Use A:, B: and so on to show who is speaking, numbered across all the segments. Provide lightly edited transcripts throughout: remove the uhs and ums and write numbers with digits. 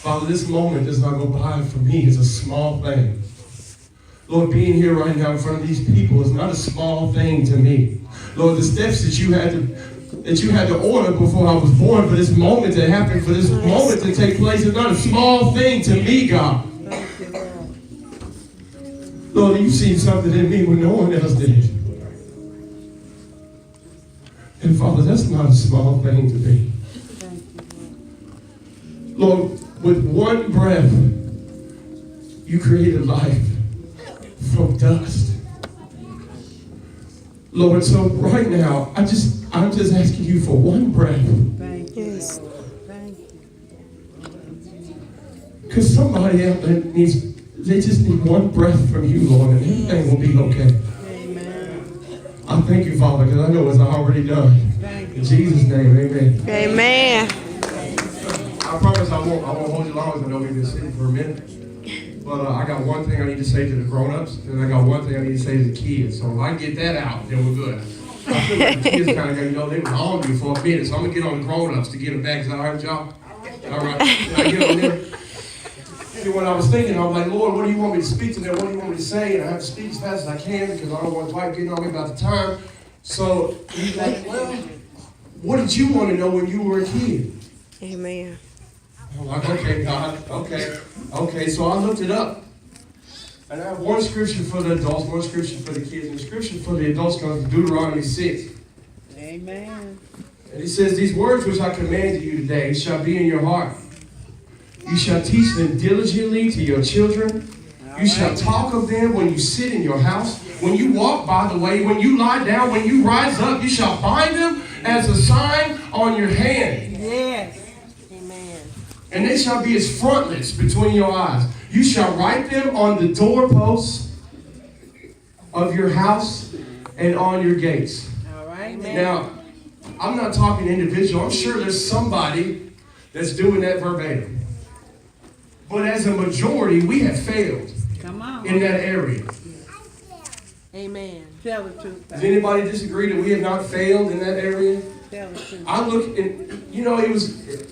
A: Father, this moment does not go by for me. It's a small thing. Lord, being here right now in front of these people is not a small thing to me. Lord, the steps that you had to order before I was born for this moment to happen, for this moment to take place, is not a small thing to me, God. Lord, you've seen something in me when no one else did. And Father, that's not a small thing to me. Lord, with one breath, you created life from dust. Lord, so right now, I'm just asking you for one breath.
B: Thank you.
C: Yes.
B: Thank you.
A: Because somebody out there they just need one breath from you, Lord, and everything will be okay.
B: Amen.
A: I thank you, Father, because I know it's already done.
B: Thank you.
A: In Jesus' name, amen.
C: Amen.
A: I promise I won't hold you long, as I know we've been sitting for a minute. But I got one thing I need to say to the grown-ups, and I got one thing I need to say to the kids. So if I get that out, then we're good. I feel like the kids kind of, they were on me for a minute, so I'm going to get on the grown-ups to get them back. Is that all right, y'all? All right. Can I get on there? And when I was thinking, I was like, Lord, what do you want me to speak to them? What do you want me to say? And I have to speak as fast as I can because I don't want the wife getting on me about the time. So he's like, well, what did you want to know when you were a kid?
C: Amen.
A: I'm like, okay, God, okay. So I looked it up. And I have one scripture for the adults, one scripture for the kids, and the scripture for the adults comes from Deuteronomy 6.
B: Amen.
A: And it says, these words which I command you today shall be in your heart. You shall teach them diligently to your children. You shall talk of them when you sit in your house, when you walk by the way, when you lie down, when you rise up. You shall bind them as a sign on your hand.
B: Yes.
A: And they shall be as frontlets between your eyes. You shall write them on the doorposts of your house and on your gates.
B: All right.
A: Now, I'm not talking individual. I'm sure there's somebody that's doing that verbatim. But as a majority, we have failed
B: Come on.
A: in that area.
C: Amen.
B: Tell the truth.
A: Does anybody disagree that we have not failed in that area?
B: Tell the truth.
A: I look, and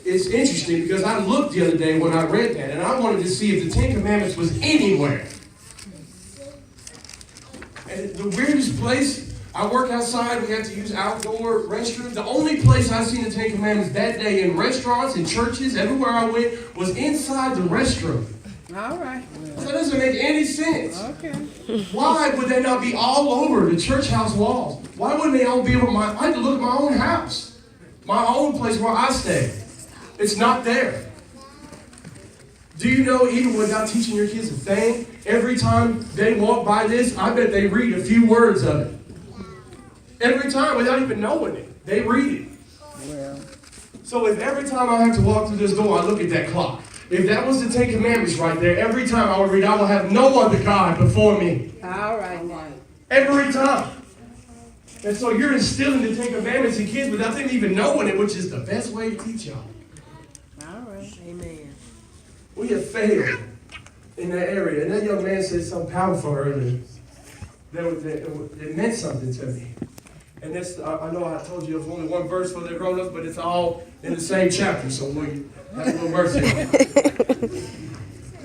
A: it's interesting because I looked the other day when I read that, and I wanted to see if the Ten Commandments was anywhere. And the weirdest place, I work outside, we have to use outdoor restrooms. The only place I seen the Ten Commandments that day in restaurants, in churches, everywhere I went, was inside the restroom.
B: All right.
A: So that doesn't make any sense.
B: Okay.
A: Why would they not be all over the church house walls? Why wouldn't they all be over I had to look at my own house, my own place where I stay. It's not there. Do you know, even without teaching your kids a thing, every time they walk by this, I bet they read a few words of it. Every time, without even knowing it, they read it.
B: Well.
A: So if every time I have to walk through this door, I look at that clock. If that was the Ten Commandments right there, every time I would read, I will have no other God before me.
B: All right now.
A: Every time. And so you're instilling the Ten Commandments in kids without them even knowing it, which is the best way to teach y'all.
B: All right.
C: Amen.
A: We have failed in that area. And that young man said something powerful earlier that meant something to me. And that's, I know I told you there's only one verse for the grown-ups, but it's all in the same chapter. So we have a little verse here.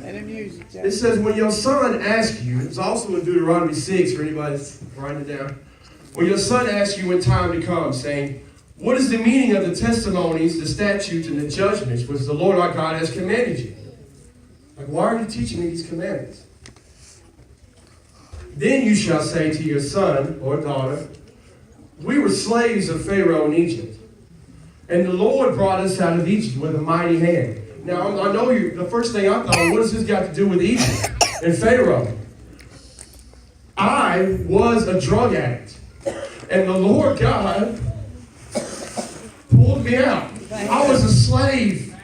B: Let him use it,
A: It says, when your son asks you, it's also in Deuteronomy 6 for anybody that's writing it down. When your son asks you when time to come, saying, what is the meaning of the testimonies, the statutes, and the judgments which the Lord our God has commanded you? Like, why are you teaching me these commandments? Then you shall say to your son or daughter, we were slaves of Pharaoh in Egypt, and the Lord brought us out of Egypt with a mighty hand. Now, I know the first thing I thought, what does this got to do with Egypt and Pharaoh? I was a drug addict, and the Lord God pulled me out. I was a slave,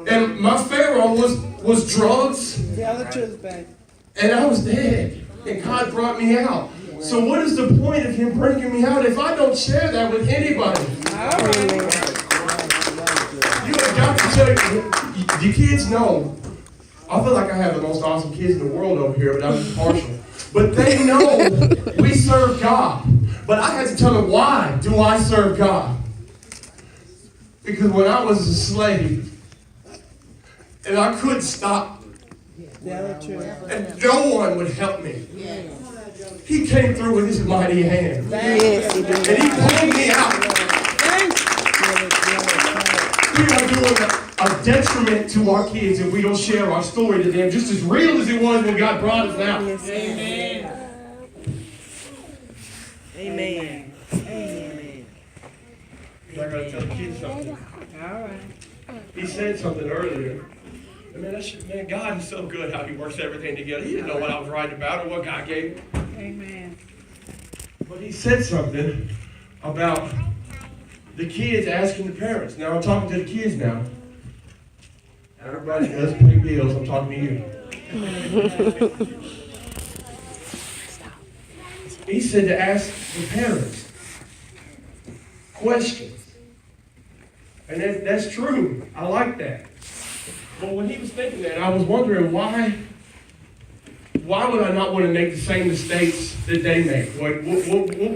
A: and my Pharaoh was drugs,
B: Tell the truth, baby.
A: and I was dead, and God brought me out. So what is the point of him bringing me out if I don't share that with anybody?
B: All right.
A: You have got to tell the kids know. I feel like I have the most awesome kids in the world over here, but I'm just partial. But they know we serve God. But I had to tell them, why do I serve God? Because when I was a slave, And I couldn't stop.
B: Tell the truth.
A: And no one would help me. He came through with his mighty hand.
C: Yes, he did.
A: And he pulled me out. We are doing a detriment to our kids if we don't share our story to them, just as real as it was when God brought us out.
C: Yes, amen. Amen.
A: I gotta tell the kids something.
B: All right.
A: He said something earlier. Man, God is so good how he works everything together. He didn't know what I was writing about or what God gave me.
B: Amen.
A: But he said something about the kids asking the parents. Now I'm talking to the kids now. Everybody does pay bills. I'm talking to you. He said to ask the parents questions. And that's true. I like that. But when he was thinking that, I was wondering why would I not want to make the same mistakes that they make? What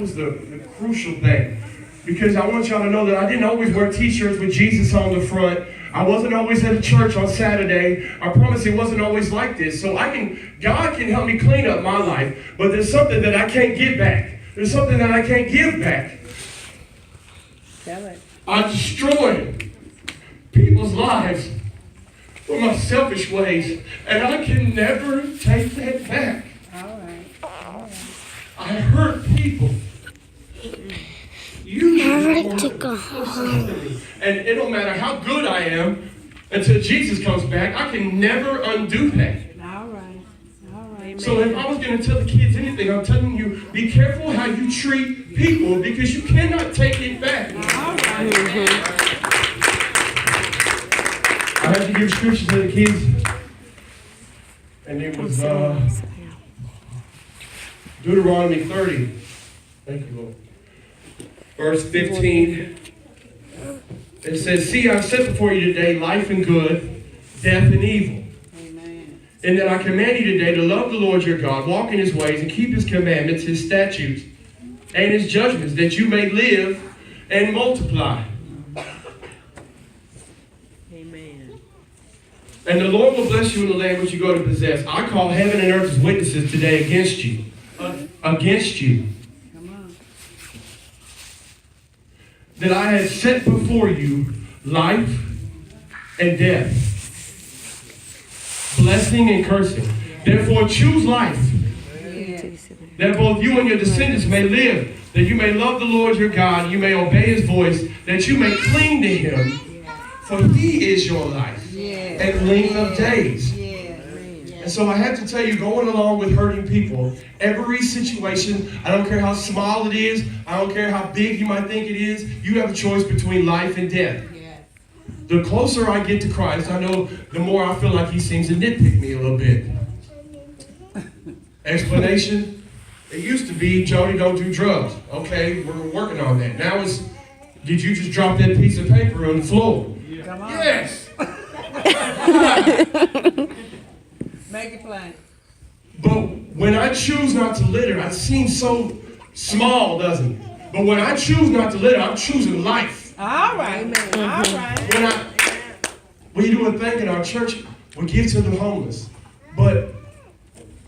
A: was the crucial thing? Because I want y'all to know that I didn't always wear t-shirts with Jesus on the front. I wasn't always at a church on Saturday. I promise it wasn't always like this. So God can help me clean up my life, but there's something that I can't get back. There's something that I can't give back.
B: Tell it.
A: I destroyed people's lives with my selfish ways, and I can never take that back.
B: All right.
A: I hurt people. To go home. And it don't matter how good I am until Jesus comes back, I can never undo that.
B: All right. All right.
A: So if I was going to tell the kids anything, I'm telling you, be careful how you treat people because you cannot take it back.
B: All right.
A: I had to give scripture to the kids, and it was Deuteronomy 30. Thank you, Lord. Verse 15. It says, "See, I've set before you today life and good, death and evil.
B: Amen.
A: And that I command you today to love the Lord your God, walk in his ways, and keep his commandments, his statutes, and his judgments, that you may live and multiply.
C: Amen.
A: And the Lord will bless you in the land which you go to possess. I call heaven and earth as witnesses today against you. Against you.
B: Come on.
A: That I have set before you life and death, blessing and cursing. Therefore choose life, that both you and your descendants may live, that you may love the Lord your God, you may obey his voice, that you may cling to him, for he is your life and length of days." And so I have to tell you, going along with hurting people, every situation, I don't care how small it is, I don't care how big you might think it is, you have a choice between life and death. The closer I get to Christ, I know the more I feel like he seems to nitpick me a little bit. Explanation? It used to be, Jody, don't do drugs. Okay, we're working on that. Now it's, did you just drop that piece of paper on the floor?
B: Come on.
A: Yes.
B: Make it plain.
A: But when I choose not to litter, it seems so small, doesn't it? But when I choose not to litter, I'm choosing life.
B: All right. All right.
A: We do a thing in our church, we give to the homeless. But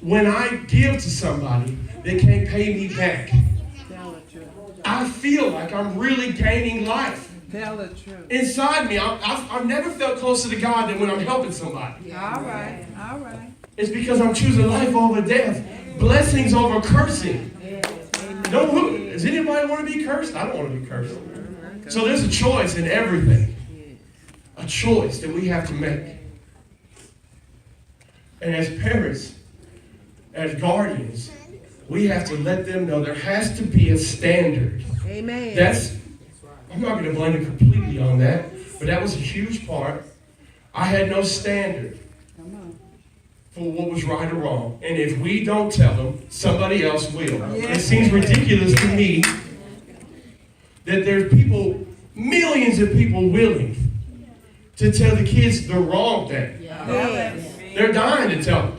A: when I give to somebody, they can't pay me back.
B: Tell the truth.
A: I feel like I'm really gaining life.
B: Tell the truth.
A: Inside me, I've never felt closer to God than when I'm helping somebody.
B: All right. All right.
A: It's because I'm choosing life over death, blessings over cursing. Does anybody want to be cursed? I don't want to be cursed. So there's a choice in everything. A choice that we have to make. And as parents, as guardians, we have to let them know there has to be a standard.
C: Amen.
A: I'm not going to blame it completely on that, but that was a huge part. I had no standard for what was right or wrong. And if we don't tell them, somebody else will. It seems ridiculous to me that there's people, millions of people willing to tell the kids the wrong thing. They're dying to tell them.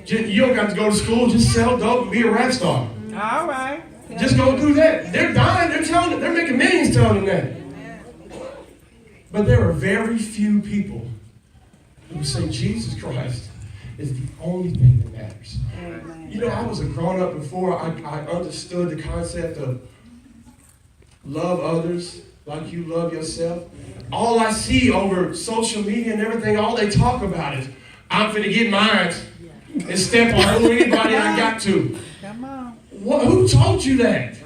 A: You don't got to go to school, just sell dope and be a rap star.
B: All right.
A: Just go do that. They're dying, they're making millions telling them that. But there are very few people who say Jesus Christ is the only thing that matters.
B: Amen.
A: You know, I was a grown-up before I understood the concept of love others like you love yourself. All I see over social media and everything, all they talk about is, I'm finna get mine and step on anybody I got to.
B: Come on.
A: Who taught you that?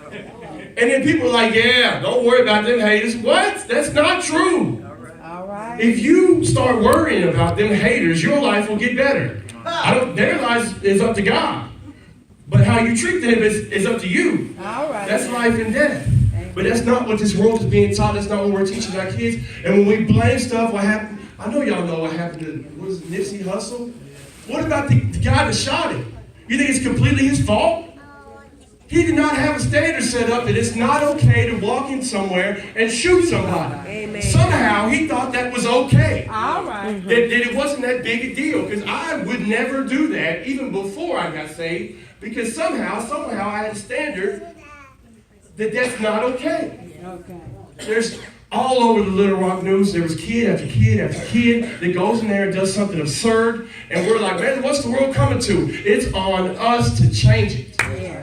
A: And then people are like, yeah, don't worry about them haters. What? That's not true.
B: All right.
A: If you start worrying about them haters, your life will get better. Their life is up to God. But how you treat them is up to you.
B: All right.
A: That's life and death. But that's not what this world is being taught. That's not what we're teaching our kids. And when we blame stuff, what happened? I know y'all know what happened to, Nipsey Hussle? What about the guy that shot him? You think it's completely his fault? He did not have a standard set up that it's not okay to walk in somewhere and shoot somebody.
C: Amen.
A: Somehow he thought that was okay.
B: All right.
A: That it wasn't that big a deal. Because I would never do that even before I got saved. Because somehow I had a standard that that's not okay.
B: Okay.
A: There's all over the Little Rock news, there was kid after kid after kid that goes in there and does something absurd. And we're like, man, what's the world coming to? It's on us to change it.
B: Yeah.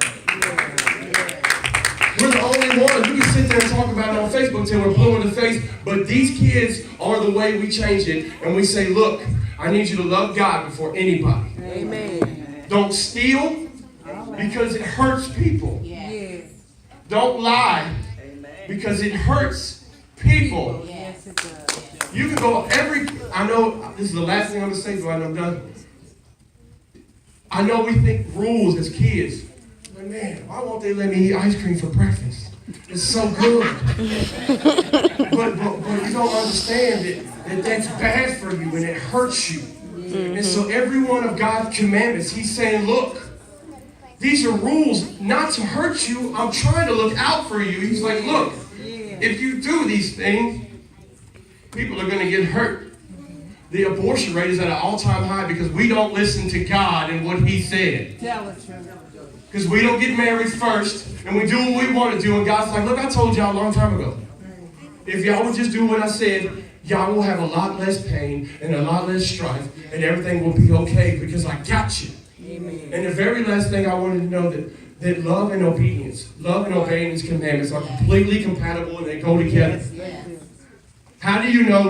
A: We're the only ones. We can sit there and talk about it on Facebook until we're blue in the face. But these kids are the way we change it. And we say, look, I need you to love God before anybody.
C: Amen.
A: Don't steal because it hurts people.
B: Yes.
A: Don't lie because it hurts people.
B: Yes, it does.
A: You can go I know this is the last thing I'm going to say, but I'm done. I know we think rules as kids. But man, why won't they let me eat ice cream for breakfast? It's so good. but you don't understand that that's bad for you and it hurts you. And so every one of God's commandments, he's saying, look, these are rules not to hurt you. I'm trying to look out for you. He's like, look, if you do these things, people are going to get hurt. The abortion rate is at an all-time high because we don't listen to God and what he said.
B: Tell the truth.
A: Because we don't get married first and we do what we want to do. And God's like, look, I told y'all a long time ago. If y'all would just do what I said, y'all will have a lot less pain and a lot less strife and everything will be okay because I got you.
C: Amen.
A: And the very last thing I wanted to know that love and obedience, love and obeying his commandments are completely compatible and they go together.
B: Yes, they do.
A: How do you know